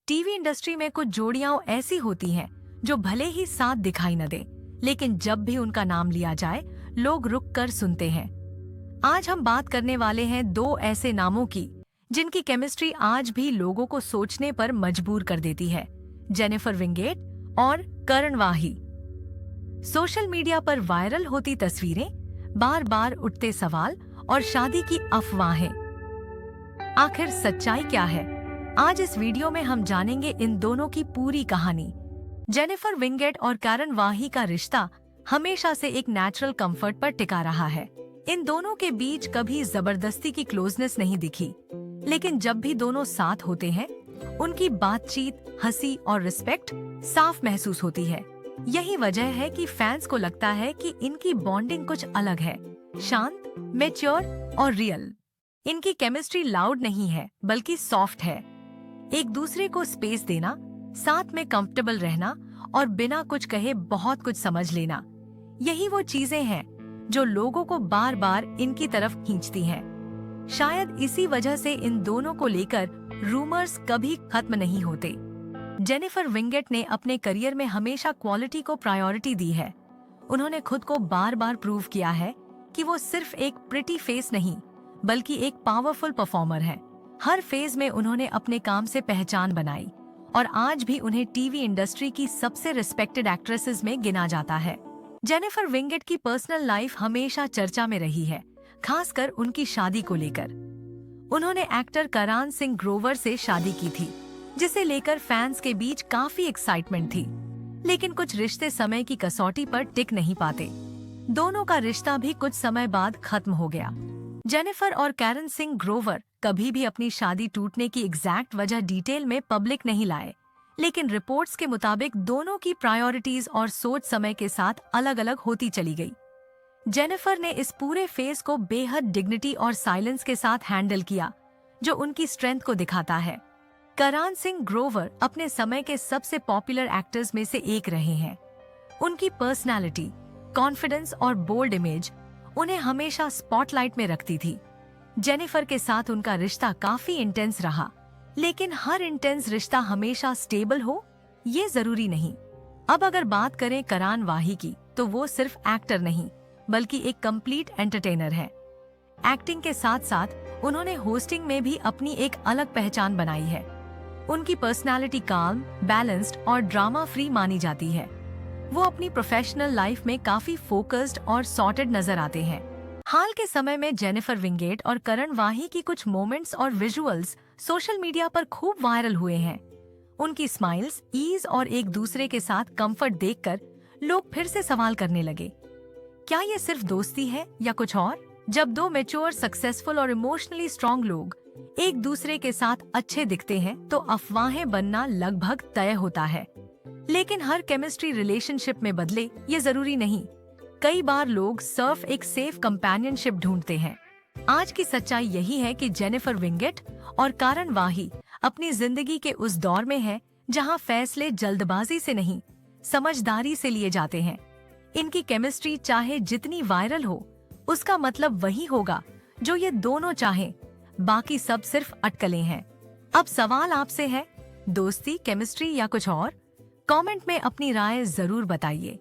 TV industry में कुछ जोड़ियां ऐसी होती हैं जो भले ही साथ दिखाई न दे, लेकिन जब भी उनका नाम लिया जाए लोग रुक कर सुनते हैं। आज हम बात करने वाले हैं दो ऐसे नामों की जिनकी केमिस्ट्री आज भी लोगों को सोचने पर मजबूर कर देती है, जेनिफर विंगेट और करण वाही। सोशल मीडिया पर वायरल होती तस्वीरें, बार बार उठते सवाल और शादी की अफवाहें। आखिर सच्चाई क्या है? आज इस वीडियो में हम जानेंगे इन दोनों की पूरी कहानी। जेनिफर विंगेट और करण वाही का रिश्ता हमेशा से एक नेचुरल कंफर्ट पर टिका रहा है। इन दोनों के बीच कभी जबरदस्ती की क्लोजनेस नहीं दिखी, लेकिन जब भी दोनों साथ होते हैं उनकी बातचीत, हंसी और रिस्पेक्ट साफ महसूस होती है। यही वजह है कि फैंस को लगता है कि इनकी बॉन्डिंग कुछ अलग है, शांत, मैच्योर और रियल। इनकी केमिस्ट्री लाउड नहीं है बल्कि सॉफ्ट है। एक दूसरे को स्पेस देना, साथ में कंफर्टेबल रहना और बिना कुछ कहे बहुत कुछ समझ लेना, यही वो चीजें हैं जो लोगों को बार बार इनकी तरफ खींचती हैं। शायद इसी वजह से इन दोनों को लेकर रूमर्स कभी खत्म नहीं होते। जेनिफर विंगेट ने अपने करियर में हमेशा क्वालिटी को प्रायोरिटी दी है। उन्होंने खुद को बार बार प्रूव किया है कि वो सिर्फ एक प्रिटी फेस नहीं बल्कि एक पावरफुल परफॉर्मर है। हर फेज में उन्होंने अपने काम से पहचान बनाई और आज भी उन्हें टीवी इंडस्ट्री की सबसे रिस्पेक्टेड एक्ट्रेसेस में गिना जाता है। जेनिफर विंगेट की पर्सनल लाइफ हमेशा चर्चा में रही है, खासकर उनकी शादी को लेकर। उन्होंने एक्टर करण सिंह ग्रोवर से शादी की थी, जिसे लेकर फैंस के बीच काफी एक्साइटमेंट थी। लेकिन कुछ रिश्ते समय की कसौटी पर टिक नहीं पाते। दोनों का रिश्ता भी कुछ समय बाद खत्म हो गया। जेनिफर और करण सिंह ग्रोवर कभी भी अपनी शादी टूटने की एग्जैक्ट वजह डिटेल में पब्लिक नहीं लाए, लेकिन रिपोर्ट्स के मुताबिक दोनों की प्रायोरिटीज और सोच समय के साथ अलग अलग होती चली गई। जेनिफर ने इस पूरे फेज को बेहद डिग्निटी और साइलेंस के साथ हैंडल किया, जो उनकी स्ट्रेंथ को दिखाता है। करण सिंह ग्रोवर अपने समय के सबसे पॉपुलर एक्टर्स में से एक रहे हैं। उनकी पर्सनालिटी, कॉन्फिडेंस और बोल्ड इमेज उन्हें हमेशा स्पॉटलाइट में रखती थी। जेनिफर के साथ उनका रिश्ता काफी इंटेंस रहा, लेकिन हर इंटेंस रिश्ता हमेशा स्टेबल हो, ये जरूरी नहीं। अब अगर बात करें करण वाही की, तो वो सिर्फ एक्टर नहीं बल्कि एक कंप्लीट एंटरटेनर है। एक्टिंग के साथ साथ उन्होंने होस्टिंग में भी अपनी एक अलग पहचान बनाई है। उनकी पर्सनालिटी काम, बैलेंस्ड और ड्रामा फ्री मानी जाती है। वो अपनी प्रोफेशनल लाइफ में काफी फोकस्ड और सॉर्टेड नजर आते हैं। हाल के समय में जेनिफर विंगेट और करण वाही की कुछ मोमेंट्स और विजुअल्स सोशल मीडिया पर खूब वायरल हुए हैं। उनकी स्माइल्स, ईज और एक दूसरे के साथ कंफर्ट देखकर लोग फिर से सवाल करने लगे, क्या ये सिर्फ दोस्ती है या कुछ और? जब दो मैच्योर, सक्सेसफुल और इमोशनली स्ट्रॉन्ग लोग एक दूसरे के साथ अच्छे दिखते हैं तो अफवाहें बनना लगभग तय होता है। लेकिन हर केमिस्ट्री रिलेशनशिप में बदले ये जरूरी नहीं। कई बार लोग सिर्फ एक सेफ कंपेनियनशिप ढूंढते हैं। आज की सच्चाई यही है कि जेनिफर विंगेट और करण वाही अपनी जिंदगी के उस दौर में हैं जहां फैसले जल्दबाजी से नहीं, समझदारी से लिए जाते हैं। इनकी केमिस्ट्री चाहे जितनी वायरल हो, उसका मतलब वही होगा जो ये दोनों चाहें। बाकी सब सिर्फ अटकलें हैं। अब सवाल आपसे है, दोस्ती, केमिस्ट्री या कुछ और? कमेंट में अपनी राय जरूर बताइए।